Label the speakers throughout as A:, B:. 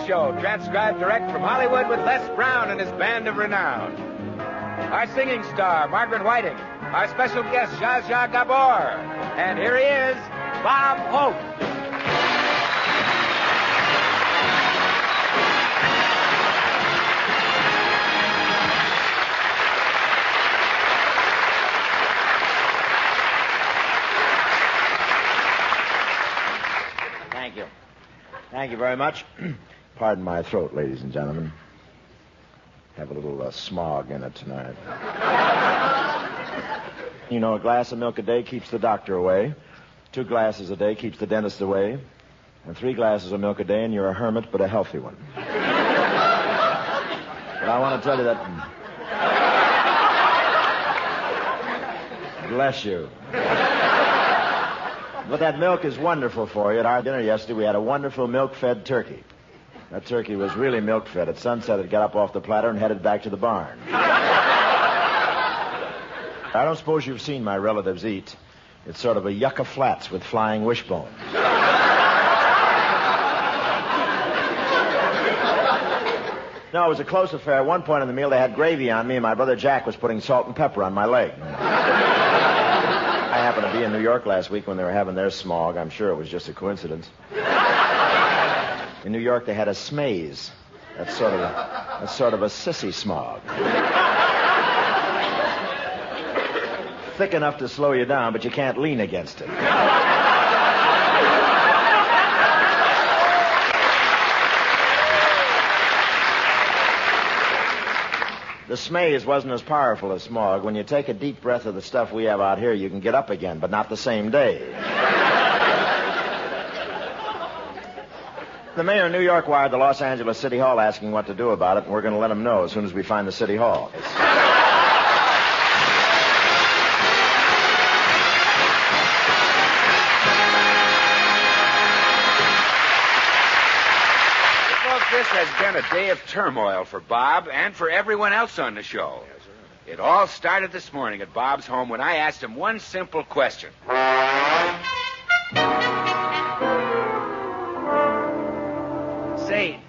A: Show, transcribed direct from Hollywood with Les Brown and his band of renown. Our singing star, Margaret Whiting. Our special guest, Zsa Zsa Gabor. And here he is, Bob Hope.
B: Thank you very much. Pardon my throat, ladies and gentlemen. Have a little smog in it tonight. You know, a glass of milk a day keeps the doctor away. 2 glasses a day keeps the dentist away. And 3 glasses of milk a day and you're a hermit, but a healthy one. But I want to tell you that... Bless you. But that milk is wonderful for you. At our dinner yesterday, we had a wonderful milk-fed turkey. That turkey was really milk-fed. At sunset, it got up off the platter and headed back to the barn. I don't suppose you've seen my relatives eat. It's sort of a yucca flats with flying wishbones. No, it was a close affair. At one point in the meal, they had gravy on me, and my brother Jack was putting salt and pepper on my leg. I happened to be in New York last week when they were having their smog. I'm sure it was just a coincidence. In New York, they had a smaze. That's sort of a sissy smog. Thick enough to slow you down, but you can't lean against it. The smaze wasn't as powerful as smog. When you take a deep breath of the stuff we have out here, you can get up again, but not the same day. The mayor of New York wired the Los Angeles City Hall asking what to do about it, and we're going to let him know as soon as we find the City Hall.
A: This has been a day of turmoil for Bob and for everyone else on the show. Yes, sir. It all started this morning at Bob's home when I asked him one simple question.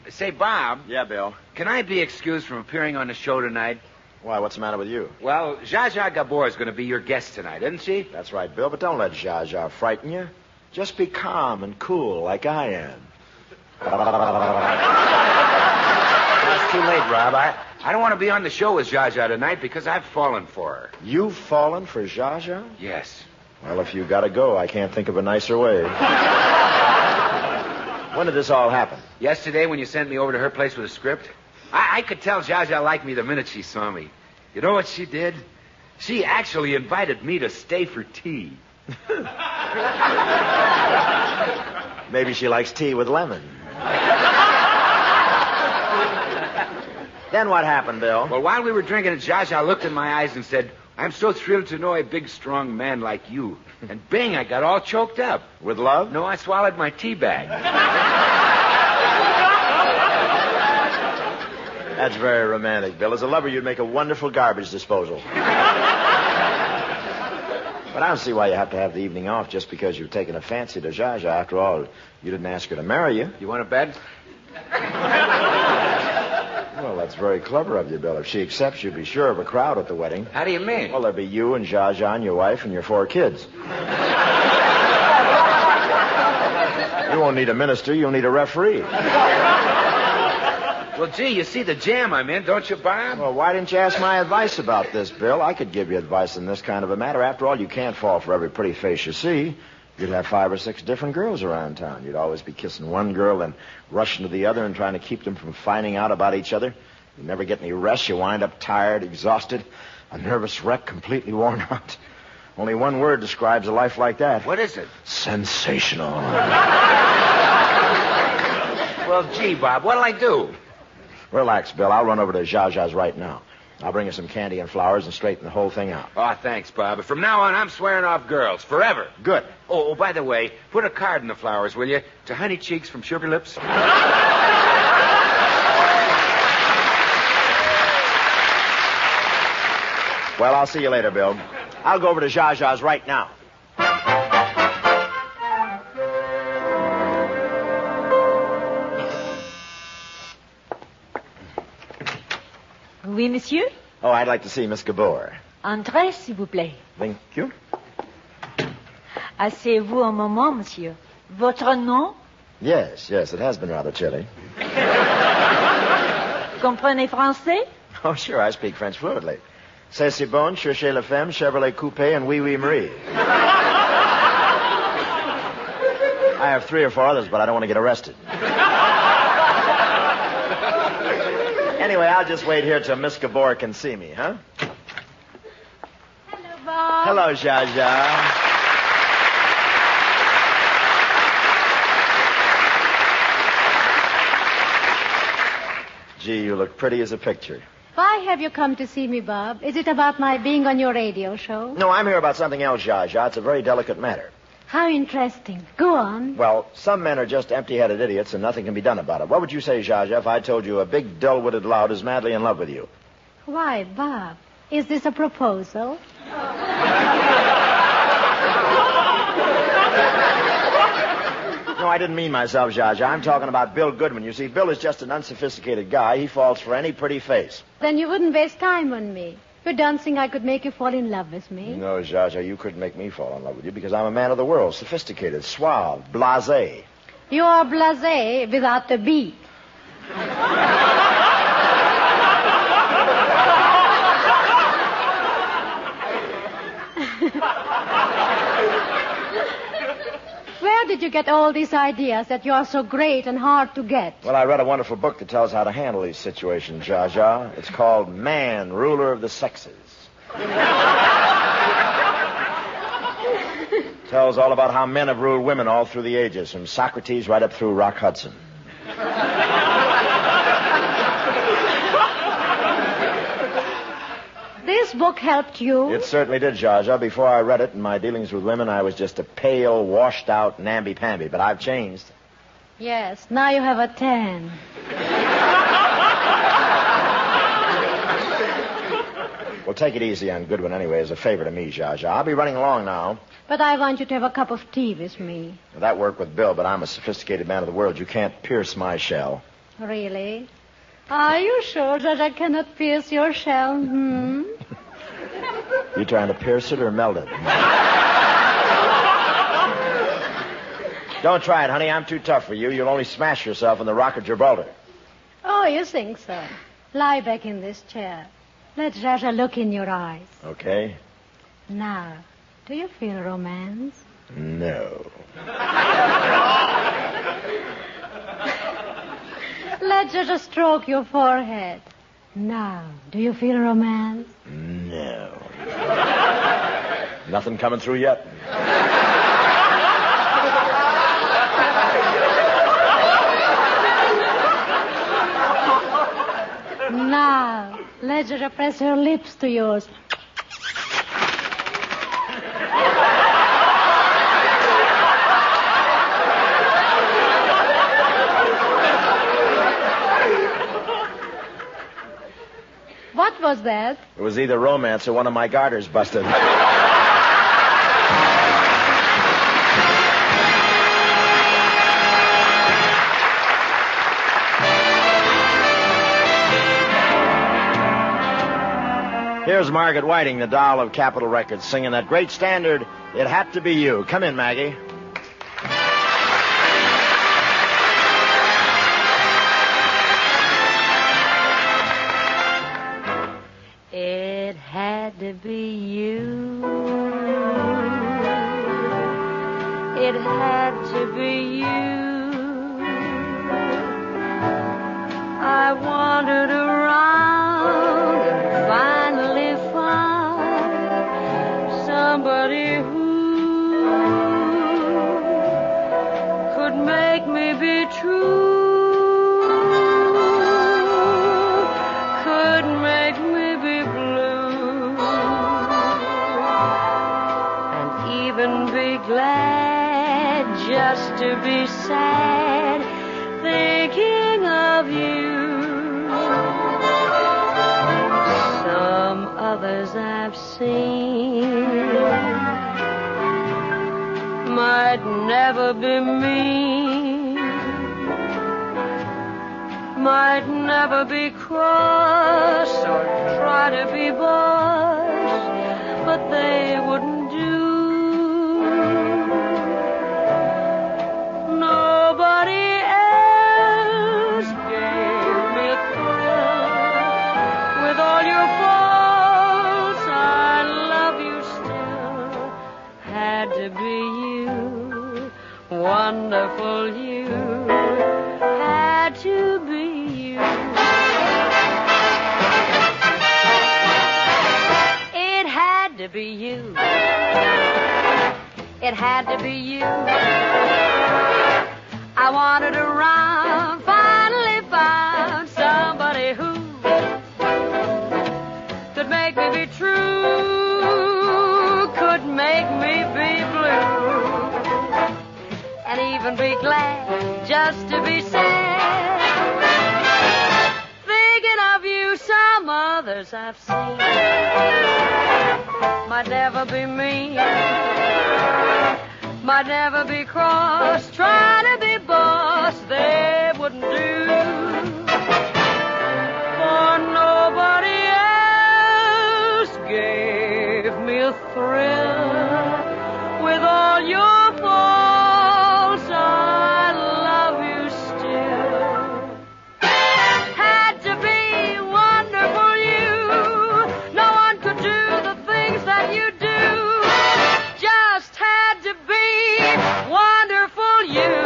A: Say, Bob.
B: Yeah, Bill?
A: Can I be excused from appearing on the show tonight?
B: Why, what's the matter with you?
A: Well, Zsa Zsa Gabor is going to be your guest tonight, isn't she?
B: That's right, Bill, but don't let Zsa Zsa frighten you. Just be calm and cool like I am.
A: It's too late, Rob. I don't want to be on the show with Zsa Zsa tonight because I've fallen for her.
B: You've fallen for Zsa Zsa?
A: Yes.
B: Well, if you gotta go, I can't think of a nicer way. When did this all happen?
A: Yesterday when you sent me over to her place with a script. I could tell Zsa Zsa liked me the minute she saw me. You know what she did? She actually invited me to stay for tea.
B: Maybe she likes tea with lemon. Then what happened, Bill?
A: Well, while we were drinking it, Zsa Zsa looked in my eyes and said, "I'm so thrilled to know a big, strong man like you." And bing, I got all choked up.
B: With love?
A: No, I swallowed my tea bag.
B: That's very romantic, Bill. As a lover, you'd make a wonderful garbage disposal. But I don't see why you have to have the evening off just because you've taken a fancy to Zsa Zsa. After all, you didn't ask her to marry you.
A: You want a bed?
B: Well, that's very clever of you, Bill. If she accepts, you'll be sure of a crowd at the wedding.
A: How do you mean?
B: Well, there'll be you and Zsa Zsa and your wife and your 4 kids. You won't need a minister. You'll need a referee.
A: Well, gee, you see the jam I'm in, don't you, Bob?
B: Well, why didn't you ask my advice about this, Bill? I could give you advice in this kind of a matter. After all, you can't fall for every pretty face you see. You'd have 5 or 6 different girls around town. You'd always be kissing one girl and rushing to the other and trying to keep them from finding out about each other. You never get any rest. You wind up tired, exhausted, a nervous wreck, completely worn out. Only one word describes a life like that.
A: What is it?
B: Sensational.
A: Well, gee, Bob, what'll I do?
B: Relax, Bill. I'll run over to Zsa Zsa's right now. I'll bring her some candy and flowers and straighten the whole thing out.
A: Oh, thanks, Bob. But from now on, I'm swearing off girls. Forever.
B: Good.
A: Oh, by the way, put a card in the flowers, will you? To Honey Cheeks from Sugar Lips.
B: Well, I'll see you later, Bill. I'll go over to Zsa Zsa's right now.
C: Oui, monsieur?
B: Oh, I'd like to see Miss Gabor.
C: Entrez, s'il vous plaît.
B: Thank you.
C: Asseyez-vous un moment, monsieur. Votre nom?
B: Yes, it has been rather chilly.
C: Comprenez français?
B: Oh, sure, I speak French fluently. C'est si bon, cherchez la femme, Chevrolet Coupé, and Oui, Oui, Marie. I have 3 or 4 others, but I don't want to get arrested. Anyway, I'll just wait here till Miss Gabor can see me, huh?
C: Hello, Bob.
B: Hello, Zsa Zsa. Gee, you look pretty as a picture.
D: Why have you come to see me, Bob? Is it about my being on your radio show?
B: No, I'm here about something else, Zsa Zsa. It's a very delicate matter.
D: How interesting. Go on.
B: Well, some men are just empty-headed idiots and nothing can be done about it. What would you say, Zsa Zsa, if I told you a big, dull-witted lout is madly in love with you?
D: Why, Bob, is this a proposal?
B: No, I didn't mean myself, Zsa Zsa. I'm talking about Bill Goodman. You see, Bill is just an unsophisticated guy. He falls for any pretty face.
D: Then you wouldn't waste time on me. You don't think I could make you fall in love with me?
B: No, Zsa Zsa, you couldn't make me fall in love with you because I'm a man of the world, sophisticated, suave, blasé.
D: You are blasé without the beat. Where did you get all these ideas that you are so great and hard to get?
B: Well, I read a wonderful book that tells how to handle these situations, Zsa Zsa. It's called Man, Ruler of the Sexes. Tells all about how men have ruled women all through the ages, from Socrates right up through Rock Hudson.
D: This book helped you?
B: It certainly did, Zsa Zsa. Before I read it, in my dealings with women, I was just a pale, washed-out namby-pamby, but I've changed.
D: Yes, now you have a 10.
B: Well, take it easy on Goodwin anyway, as a favor to me, Zsa Zsa. I'll be running along now.
D: But I want you to have a cup of tea with me.
B: Well, that worked with Bill, but I'm a sophisticated man of the world. You can't pierce my shell.
D: Really? Are you sure that I cannot pierce your shell?
B: You trying to pierce it or melt it? Don't try it, honey. I'm too tough for you. You'll only smash yourself in the Rock of Gibraltar.
D: Oh, you think so? Lie back in this chair. Let Zsa Zsa look in your eyes.
B: Okay?
D: Now, do you feel romance?
B: No.
D: Let Zsa Zsa stroke your forehead. Now, do you feel romance?
B: No. Nothing coming through yet?
D: Now, let Zsa Zsa press her lips to yours. What was that?
B: It was either romance or one of my garters busted. Here's Margaret Whiting, the doll of Capitol Records, singing that great standard, It Had to Be You. Come in, Maggie.
C: It had to be you. It had to be you. I wandered around and finally found somebody who could make me be true. Glad just to be sad thinking of you. Some others I've seen might never be me, might never be cross or try to be boss, but they wouldn't do. Nobody else gave me a thrill. With all your faults, I love you still. Had to be you, wonderful you. Had to be you. It had to be you. It had to be you. I wandered around, finally found somebody who could make me be true, could make me be blue, and even be glad just to be sad. Thinking of you, some others I've seen might never be mean, might never be cross, trying to be boss, they wouldn't do. For nobody else gave me a thrill. With all your faults, I love you still. Had to be wonderful you. No one could do the things that you do. Just had to be wonderful you.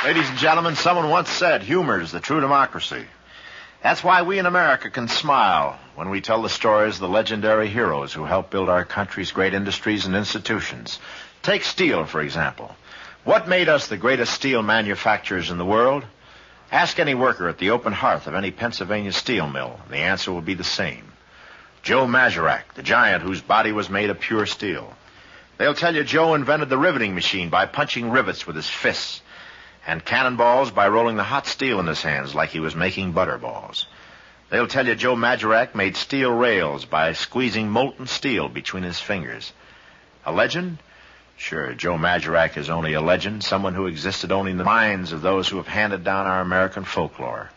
B: Ladies and gentlemen, someone once said humor is the true democracy. That's why we in America can smile when we tell the stories of the legendary heroes who helped build our country's great industries and institutions. Take steel, for example. What made us the greatest steel manufacturers in the world? Ask any worker at the open hearth of any Pennsylvania steel mill, and the answer will be the same. Joe Mazurak, the giant whose body was made of pure steel. They'll tell you Joe invented the riveting machine by punching rivets with his fists, and cannonballs by rolling the hot steel in his hands like he was making butterballs. They'll tell you Joe Mazurak made steel rails by squeezing molten steel between his fingers. A legend? Sure, Joe Mazurak is only a legend, someone who existed only in the minds of those who have handed down our American folklore.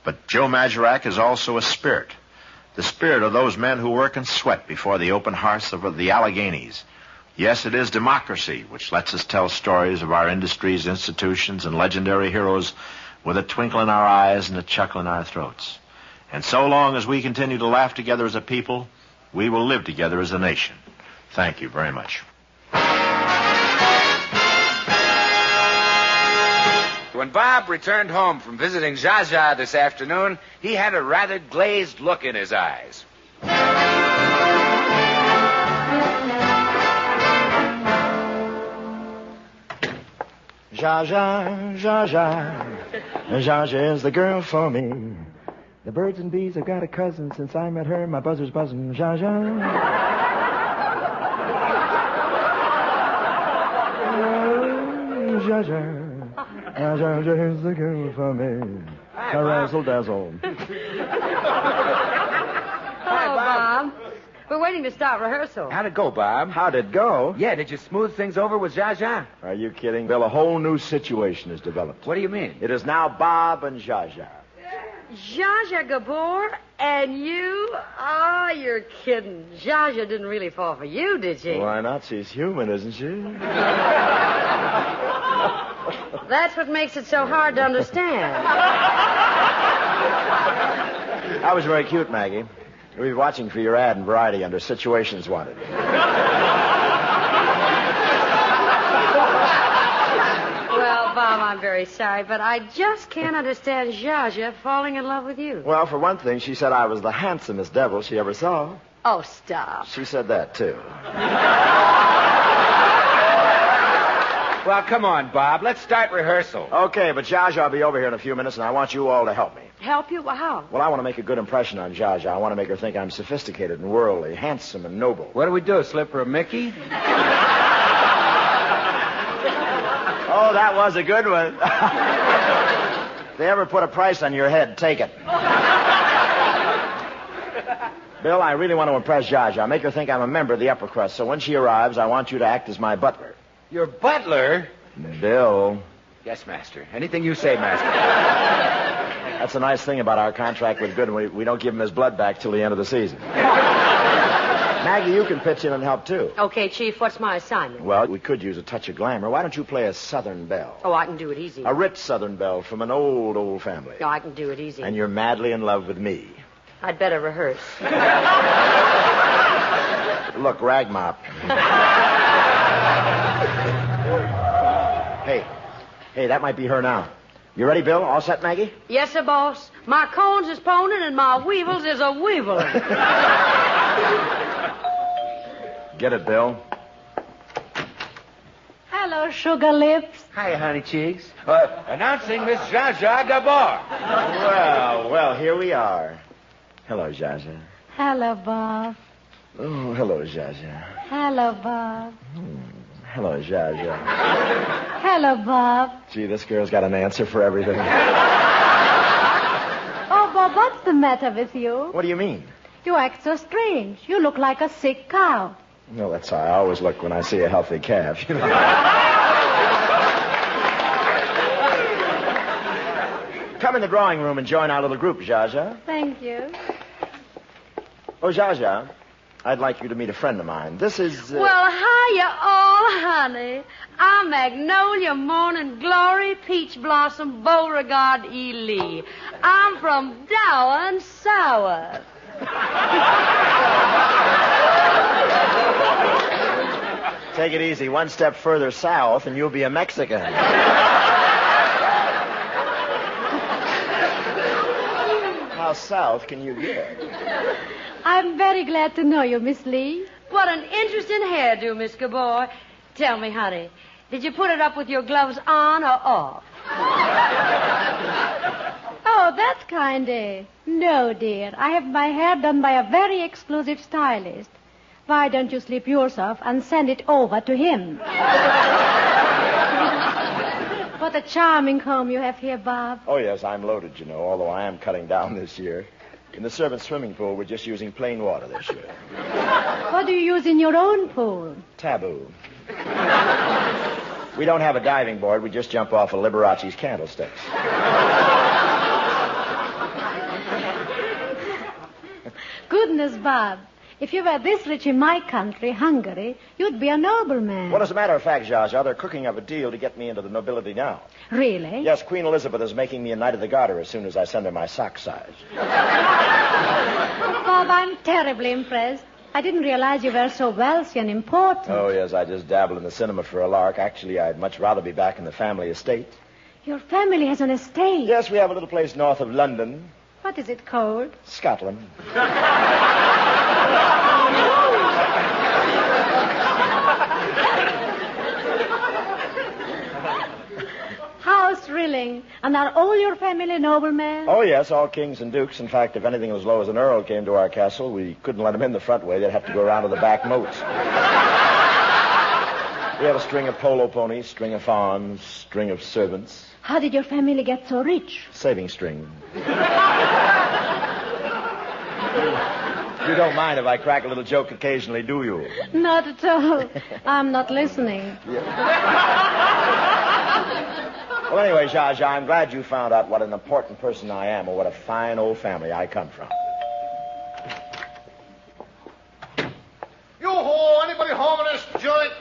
B: But Joe Mazurak is also a spirit, the spirit of those men who work and sweat before the open hearths of the Alleghenies. Yes, it is democracy which lets us tell stories of our industries, institutions, and legendary heroes with a twinkle in our eyes and a chuckle in our throats. And so long as we continue to laugh together as a people, we will live together as a nation. Thank you very much.
A: When Bob returned home from visiting Zsa Zsa this afternoon, he had a rather glazed look in his eyes.
B: Zsa Zsa, Zsa Zsa, Zsa Zsa is the girl for me. The birds and bees have got a cousin since I met her. My buzzer's buzzing, Zsa Zsa. Zsa Zsa, Zsa Zsa is the girl for me. Razzle dazzle.
E: Hello, Bob. We're waiting to start rehearsal.
A: How'd it go, Bob?
B: How'd it go?
A: Yeah, did you smooth things over with Zsa Zsa?
B: Are you kidding, Bill? A whole new situation has developed.
A: What do you mean?
B: It is now Bob and Zsa Zsa.
E: Zsa Zsa Gabor and you? Oh, you're kidding. Zsa Zsa didn't really fall for you, did she?
B: Why not? She's human, isn't she?
E: That's what makes it so hard to understand.
B: That was very cute, Maggie. We'll be watching for your ad in Variety under Situations Wanted.
E: Well, Bob, I'm very sorry, but I just can't understand Zsa Zsa falling in love with you.
B: Well, for one thing, she said I was the handsomest devil she ever saw.
E: Oh, stop.
B: She said that, too.
A: Well, come on, Bob. Let's start rehearsal.
B: Okay, but Zsa Zsa will be over here in a few minutes, and I want you all to help me.
E: Help you? How?
B: Well, I want to make a good impression on Zsa Zsa. I want to make her think I'm sophisticated and worldly, handsome and noble.
A: What do we do, slip her a Mickey?
B: Oh, that was a good one. If they ever put a price on your head, take it. Bill, I really want to impress Zsa. Make her think I'm a member of the upper crust, so when she arrives, I want you to act as my butler.
A: Your butler?
B: Bill.
A: Yes, master. Anything you say, master.
B: That's a nice thing about our contract with Goodwin. We don't give him his blood back till the end of the season. Maggie, you can pitch in and help, too.
E: Okay, Chief, what's my assignment?
B: Well, we could use a touch of glamour. Why don't you play a Southern belle?
E: Oh, I can do it easy.
B: A rich Southern belle from an old family.
E: No, I can do it easy.
B: And you're madly in love with me.
E: I'd better rehearse.
B: Look, Ragmop. Hey, that might be her now. You ready, Bill? All set, Maggie?
E: Yes, sir, boss. My cones is poning and my weevils is a weeveling.
B: Get it, Bill.
D: Hello, sugar lips.
A: Hi, honey cheeks. Announcing Miss Zsa Gabor.
B: Well, here we are. Hello, Zsa.
D: Hello, Bob.
B: Oh, hello, Zsa.
D: Hello, Bob.
B: Hello, Zsa.
D: Hello, Bob.
B: Gee, this girl's got an answer for everything.
D: Oh, Bob, what's the matter with you?
B: What do you mean?
D: You act so strange. You look like a sick cow.
B: No, that's how I always look when I see a healthy calf. You know? Come in the drawing room and join our little group, Zsa.
D: Thank you.
B: Oh, Zsa, I'd like you to meet a friend of mine. This is...
C: Well, hiya all, honey. I'm Magnolia Morning Glory, Peach Blossom, Beauregard E. Lee. I'm from Dower and Sour.
B: Take it easy. One step further south and you'll be a Mexican. How south can you get?
D: I'm very glad to know you, Miss Lee.
E: What an interesting hairdo, Miss Gabor. Tell me, honey, did you put it up with your gloves on or off?
D: Oh, that kind, eh? No, dear. I have my hair done by a very exclusive stylist. Why don't you slip yours off and send it over to him? What a charming home you have here, Bob.
B: Oh, yes, I'm loaded, you know, although I am cutting down this year. In the servants' swimming pool, we're just using plain water this year.
D: What do you use in your own pool?
B: Taboo. We don't have a diving board. We just jump off of Liberace's candlesticks.
D: Goodness, Bob. If you were this rich in my country, Hungary, you'd be a nobleman.
B: Well, as a matter of fact, Zsa, they're cooking up a deal to get me into the nobility now.
D: Really?
B: Yes, Queen Elizabeth is making me a Knight of the Garter as soon as I send her my sock size.
D: Bob, I'm terribly impressed. I didn't realize you were so wealthy and important.
B: Oh, yes, I just dabble in the cinema for a lark. Actually, I'd much rather be back in the family estate.
D: Your family has an estate.
B: Yes, we have a little place north of London.
D: What is it called?
B: Scotland.
D: How thrilling. And are all your family noblemen?
B: Oh, yes, all kings and dukes. In fact, if anything as low as an earl came to our castle, we couldn't let them in the front way. They'd have to go around to the back moats. We have a string of polo ponies, string of fawns, string of servants.
D: How did your family get so rich?
B: Saving string. You don't mind if I crack a little joke occasionally, do you?
D: Not at all. I'm not listening.
B: Well, anyway, Zsa, I'm glad you found out what an important person I am or what a fine old family I come from.
F: Yoo-hoo! Anybody home in this joint?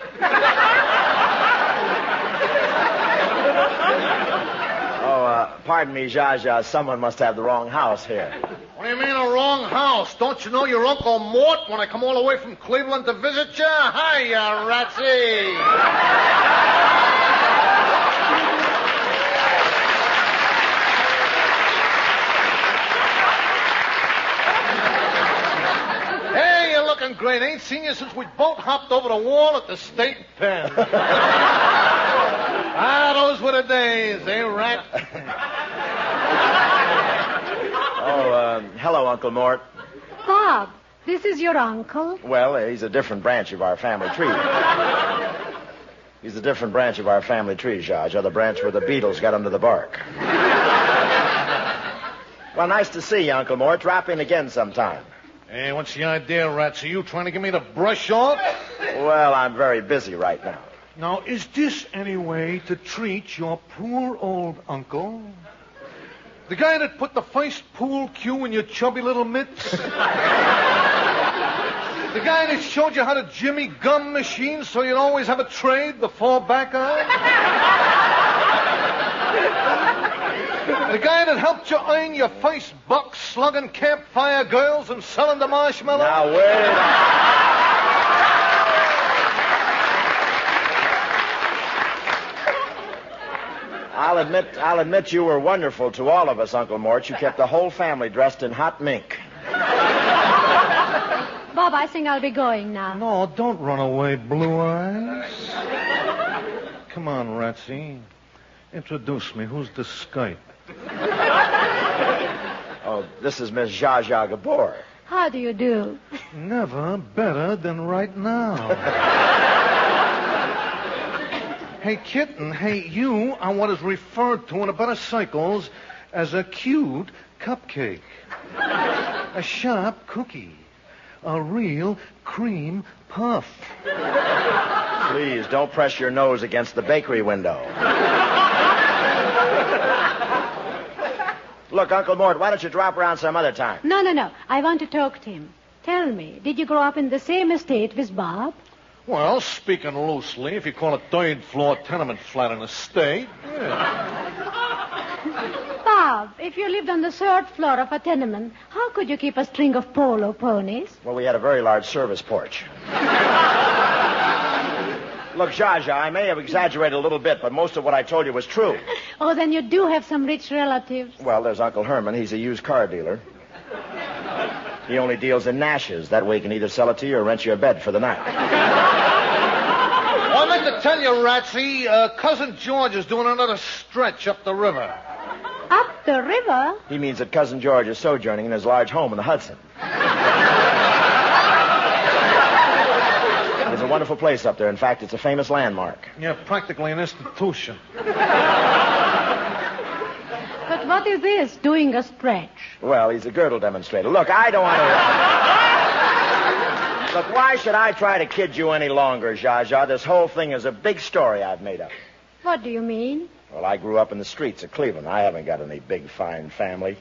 B: Pardon me, Zsa. Someone must have the wrong house here.
F: What do you mean a wrong house? Don't you know your Uncle Mort when I come all the way from Cleveland to visit you? Hiya, Ratsy. Hey, you're looking great. Ain't seen you since we both hopped over the wall at the state pen. Those were the days, eh, Rat?
B: Hello, Uncle Mort.
D: Bob, this is your uncle?
B: Well, he's a different branch of our family tree. He's a different branch of our family tree, Zsa. The branch where the beetles got under the bark. Well, nice to see you, Uncle Mort. Drop in again sometime.
F: Hey, what's the idea, Rats? Are you trying to get me to brush off?
B: Well, I'm very busy right now.
F: Now, is this any way to treat your poor old uncle? The guy that put the first pool cue in your chubby little mitts? The guy that showed you how to jimmy gum machines so you'd always have a trade to fall back on? The guy that helped you earn your first buck slugging campfire girls and selling the marshmallows?
B: Now, wait. I'll admit you were wonderful to all of us, Uncle Mort. You kept the whole family dressed in hot mink.
D: Bob, I think I'll be going now.
F: No, don't run away, Blue Eyes. Come on, Ratsy. Introduce me. Who's the skite?
B: Oh, this is Miss Zsa Zsa Gabor.
D: How do you do?
F: Never better than right now. Hey, kitten, hey, you are what is referred to in a better circles as a cute cupcake. A sharp cookie. A real cream puff.
B: Please, don't press your nose against the bakery window. Look, Uncle Mort, why don't you drop around some other time?
D: No. I want to talk to him. Tell me, did you grow up in the same estate with Bob?
F: Well, speaking loosely, if you call a third-floor tenement flat an estate, yeah.
D: Bob, if you lived on the third floor of a tenement, how could you keep a string of polo ponies?
B: Well, we had a very large service porch. Look, Zsa Zsa, I may have exaggerated a little bit, but most of what I told you was true.
D: Oh, then you do have some rich relatives.
B: Well, there's Uncle Herman. He's a used car dealer. He only deals in Nashes. That way he can either sell it to you or rent you a bed for the night.
F: Well, I meant to tell you, Ratsy, Cousin George is doing another stretch up the river.
D: Up the river?
B: He means that Cousin George is sojourning in his large home in the Hudson. It's a wonderful place up there. In fact, it's a famous landmark.
F: Yeah, practically an institution.
D: But what is this, doing a stretch?
B: Well, he's a girdle demonstrator. Look, I don't want to... Look, why should I try to kid you any longer, Zsa Zsa? This whole thing is a big story I've made up.
D: What do you mean?
B: Well, I grew up in the streets of Cleveland. I haven't got any big, fine family.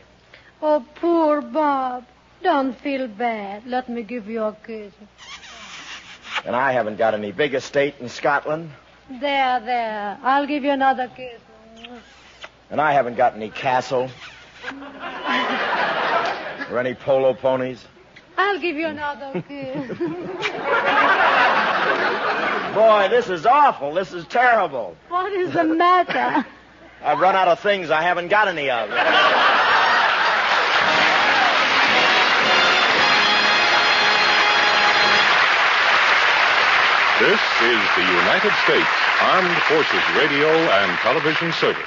D: Oh, poor Bob. Don't feel bad. Let me give you a kiss.
B: And I haven't got any big estate in Scotland.
D: There. I'll give you another kiss.
B: And I haven't got any castle. Or any polo ponies.
D: I'll give you another kiss.
B: Boy, this is awful. This is terrible.
D: What is the matter?
B: I've run out of things I haven't got any of.
G: This is the United States Armed Forces Radio and Television Service.